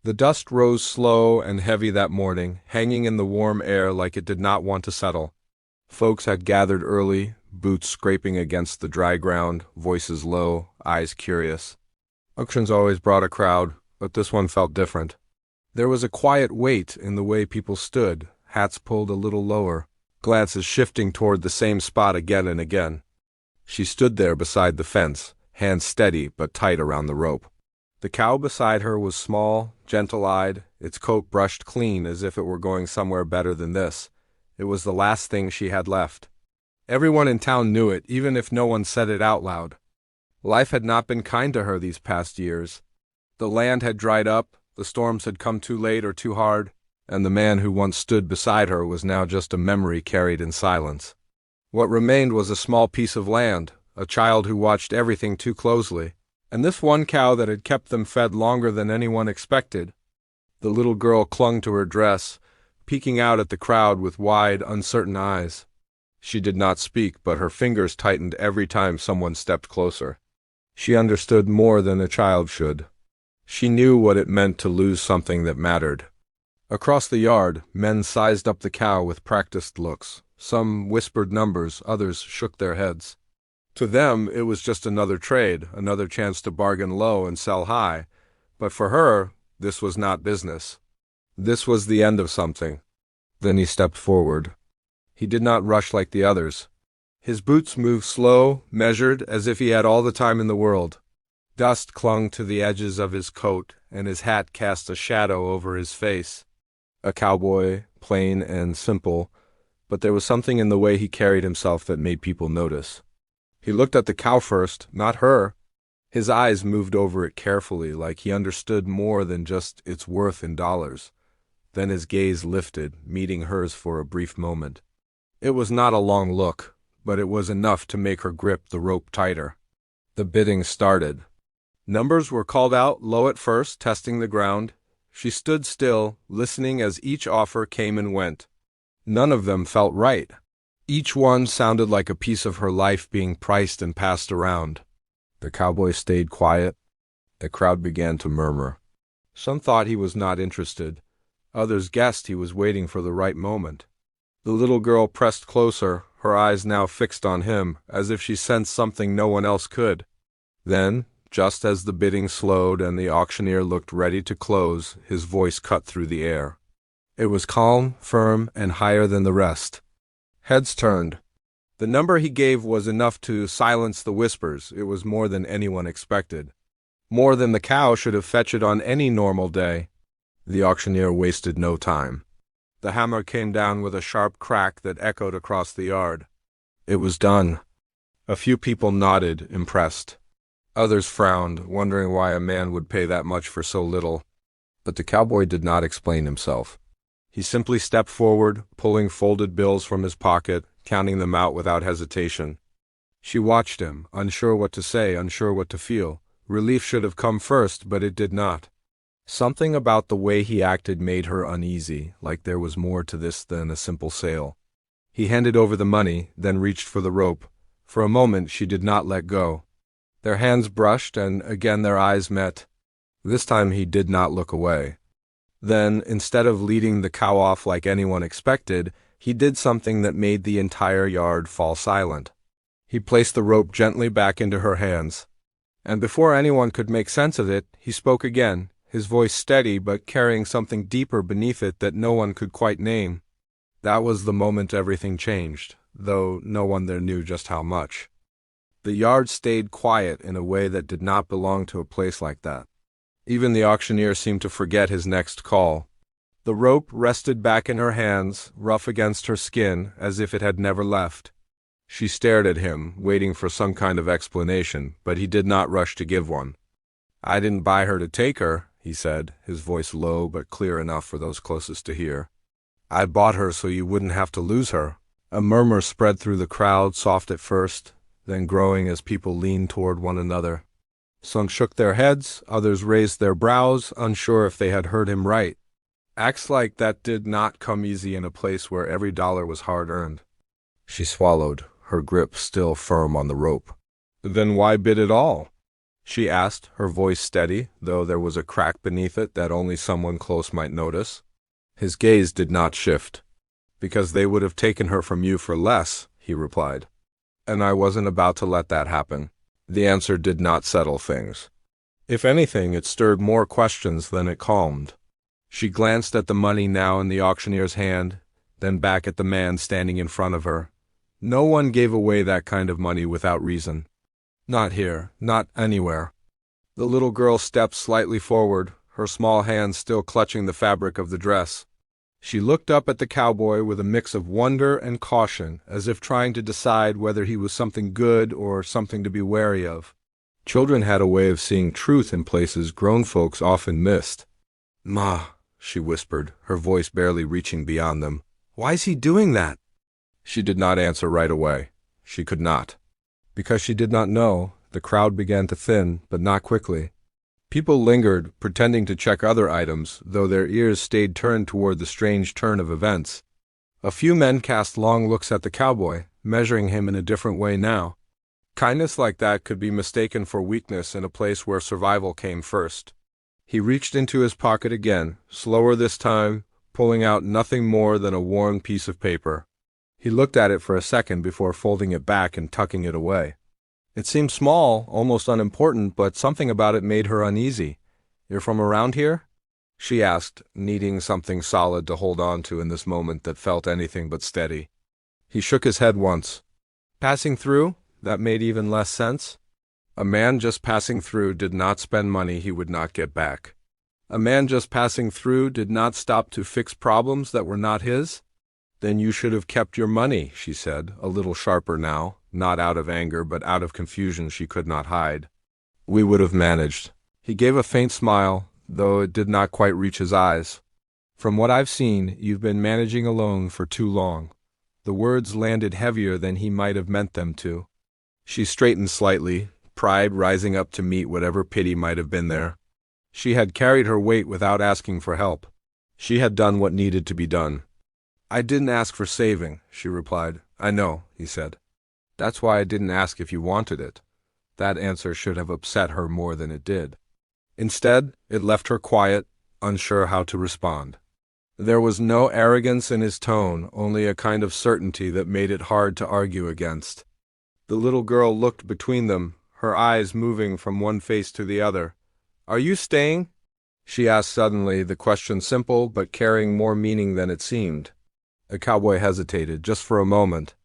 The dust rose slow and heavy that morning, hanging in the warm air like it did not want to settle. Folks had gathered early, boots scraping against the dry ground, voices low, eyes curious. Auctions always brought a crowd, but this one felt different. There was a quiet weight in the way people stood, hats pulled a little lower, glances shifting toward the same spot again and again. She stood there beside the fence, hands steady but tight around the rope. The cow beside her was small, gentle-eyed, its coat brushed clean as if it were going somewhere better than this. It was the last thing she had left. Everyone in town knew it, even if no one said it out loud. Life had not been kind to her these past years. The land had dried up, the storms had come too late or too hard, and the man who once stood beside her was now just a memory carried in silence. What remained was a small piece of land, a child who watched everything too closely, and this one cow that had kept them fed longer than anyone expected. The little girl clung to her dress, peeking out at the crowd with wide, uncertain eyes. She did not speak, but her fingers tightened every time someone stepped closer. She understood more than a child should. She knew what it meant to lose something that mattered. Across the yard, men sized up the cow with practiced looks. Some whispered numbers, others shook their heads. To them, it was just another trade, another chance to bargain low and sell high. But for her, this was not business. This was the end of something. Then he stepped forward. He did not rush like the others. His boots moved slow, measured, as if he had all the time in the world. Dust clung to the edges of his coat, and his hat cast a shadow over his face. A cowboy, plain and simple, but there was something in the way he carried himself that made people notice. He looked at the cow first, not her. His eyes moved over it carefully, like he understood more than just its worth in dollars. Then his gaze lifted, meeting hers for a brief moment. It was not a long look, but it was enough to make her grip the rope tighter. The bidding started. Numbers were called out, low at first, testing the ground. She stood still, listening as each offer came and went. None of them felt right. Each one sounded like a piece of her life being priced and passed around. The cowboy stayed quiet. The crowd began to murmur. Some thought he was not interested. Others guessed he was waiting for the right moment. The little girl pressed closer, her eyes now fixed on him, as if she sensed something no one else could. Then, just as the bidding slowed and the auctioneer looked ready to close, his voice cut through the air. It was calm, firm, and higher than the rest. Heads turned. The number he gave was enough to silence the whispers. It was more than anyone expected. More than the cow should have fetched it on any normal day. The auctioneer wasted no time. The hammer came down with a sharp crack that echoed across the yard. It was done. A few people nodded, impressed. Others frowned, wondering why a man would pay that much for so little. But the cowboy did not explain himself. He simply stepped forward, pulling folded bills from his pocket, counting them out without hesitation. She watched him, unsure what to say, unsure what to feel. Relief should have come first, but it did not. Something about the way he acted made her uneasy, like there was more to this than a simple sale. He handed over the money, then reached for the rope. For a moment she did not let go. Their hands brushed, and again their eyes met. This time he did not look away. Then, instead of leading the cow off like anyone expected, he did something that made the entire yard fall silent. He placed the rope gently back into her hands. And before anyone could make sense of it, he spoke again, his voice steady but carrying something deeper beneath it that no one could quite name. That was the moment everything changed, though no one there knew just how much. The yard stayed quiet in a way that did not belong to a place like that. Even the auctioneer seemed to forget his next call. The rope rested back in her hands, rough against her skin, as if it had never left. She stared at him, waiting for some kind of explanation, but he did not rush to give one. "I didn't buy her to take her," he said, his voice low but clear enough for those closest to hear. "I bought her so you wouldn't have to lose her." A murmur spread through the crowd, soft at first, then growing as people leaned toward one another. Some shook their heads, others raised their brows, unsure if they had heard him right. Acts like that did not come easy in a place where every dollar was hard-earned. She swallowed, her grip still firm on the rope. "Then why bid at all?" she asked, her voice steady, though there was a crack beneath it that only someone close might notice. His gaze did not shift. Because they would have taken her from you for less, he replied. And I wasn't about to let that happen. The answer did not settle things. If anything, it stirred more questions than it calmed. She glanced at the money now in the auctioneer's hand, then back at the man standing in front of her. No one gave away that kind of money without reason. Not here, not anywhere. The little girl stepped slightly forward, her small hands still clutching the fabric of the dress. She looked up at the cowboy with a mix of wonder and caution, as if trying to decide whether he was something good or something to be wary of. Children had a way of seeing truth in places grown folks often missed. "Ma," she whispered, her voice barely reaching beyond them. "Why's he doing that?" She did not answer right away. She could not. Because she did not know, the crowd began to thin, but not quickly. People lingered, pretending to check other items, though their ears stayed turned toward the strange turn of events. A few men cast long looks at the cowboy, measuring him in a different way now. Kindness like that could be mistaken for weakness in a place where survival came first. He reached into his pocket again, slower this time, pulling out nothing more than a worn piece of paper. He looked at it for a second before folding it back and tucking it away. It seemed small, almost unimportant, but something about it made her uneasy. "You're from around here?" she asked, needing something solid to hold on to in this moment that felt anything but steady. He shook his head once. "Passing through?" That made even less sense. A man just passing through did not spend money he would not get back. A man just passing through did not stop to fix problems that were not his. "Then you should have kept your money," she said, a little sharper now, not out of anger but out of confusion she could not hide. "We would have managed." He gave a faint smile, though it did not quite reach his eyes. "From what I've seen, you've been managing alone for too long." The words landed heavier than he might have meant them to. She straightened slightly, pride rising up to meet whatever pity might have been there. She had carried her weight without asking for help. She had done what needed to be done. "I didn't ask for saving," she replied. "I know," he said. "That's why I didn't ask if you wanted it." That answer should have upset her more than it did. Instead, it left her quiet, unsure how to respond. There was no arrogance in his tone, only a kind of certainty that made it hard to argue against. The little girl looked between them, her eyes moving from one face to the other. "Are you staying?" she asked suddenly, the question simple but carrying more meaning than it seemed. The cowboy hesitated, just for a moment.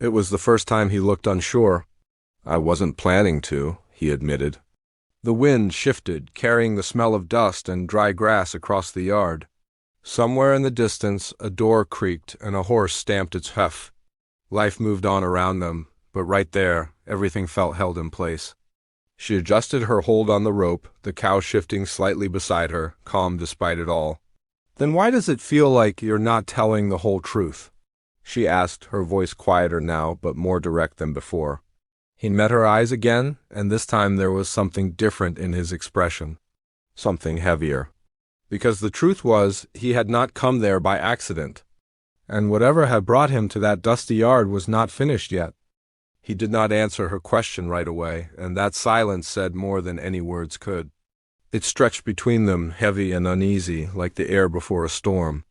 It was the first time he looked unsure. "I wasn't planning to," he admitted. The wind shifted, carrying the smell of dust and dry grass across the yard. Somewhere in the distance, a door creaked and a horse stamped its hoof. Life moved on around them, but right there, everything felt held in place. She adjusted her hold on the rope, the cow shifting slightly beside her, calm despite it all. "Then why does it feel like you're not telling the whole truth?" she asked, her voice quieter now, but more direct than before. He met her eyes again, and this time there was something different in his expression. Something heavier. Because the truth was, he had not come there by accident. And whatever had brought him to that dusty yard was not finished yet. He did not answer her question right away, and that silence said more than any words could. It stretched between them, heavy and uneasy, like the air before a storm.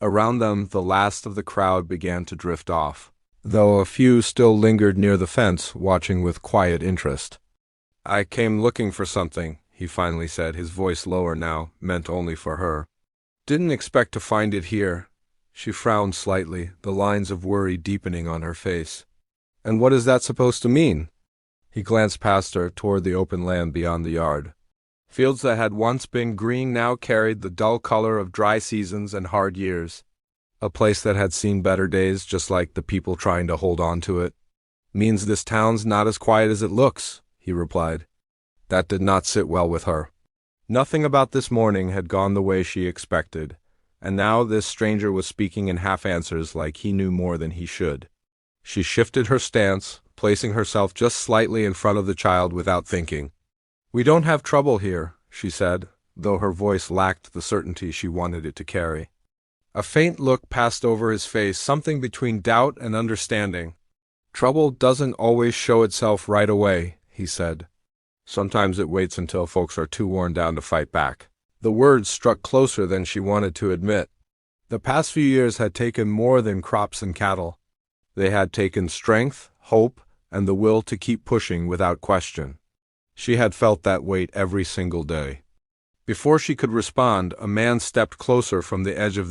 Around them, the last of the crowd began to drift off, though a few still lingered near the fence, watching with quiet interest. "I came looking for something," he finally said, his voice lower now, meant only for her. "Didn't expect to find it here." She frowned slightly, the lines of worry deepening on her face. "And what is that supposed to mean?" He glanced past her, toward the open land beyond the yard. Fields that had once been green now carried the dull color of dry seasons and hard years. A place that had seen better days, just like the people trying to hold on to it. "Means this town's not as quiet as it looks," he replied. That did not sit well with her. Nothing about this morning had gone the way she expected, and now this stranger was speaking in half-answers like he knew more than he should. She shifted her stance, placing herself just slightly in front of the child without thinking. "We don't have trouble here," she said, though her voice lacked the certainty she wanted it to carry. A faint look passed over his face, something between doubt and understanding. "Trouble doesn't always show itself right away," he said. Sometimes it waits until folks are too worn down to fight back. The words struck closer than she wanted to admit. The past few years had taken more than crops and cattle. They had taken strength, hope, and the will to keep pushing without question. She had felt that weight every single day. Before she could respond, a man stepped closer from the edge of the